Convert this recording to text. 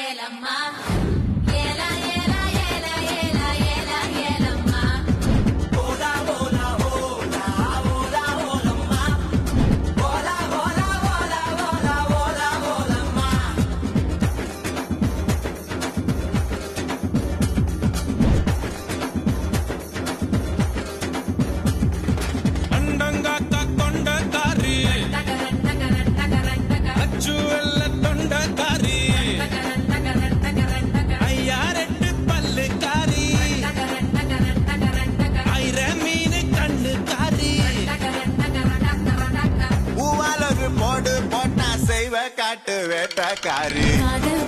ஏலம்மா ஏலா ஏலா ஏலா ஏலா ஏலா ஏலம்மா ஓலா ஓலா ஓலா ஓலா ஓலம்மா ஓலா ஓலா ஓலா ஓலா ஓலா ஓலம்மா ಅಂಡಂಗಾಕ ಕೊಂಡಕಾರಿ ಅಚ್ಚು ಎಲ್ಲ ತೊಂಡಕಾರಿ ಅಯ್ಯಾರೆಟ್ಟು ಪಲ್ಲುಕಾರಿ ಐರ ಮೀನು கண்ணுக்காரி பூவால் ஒரு போடு போட்டா செய்வ காட்டு வேட்டக்காரி காதல்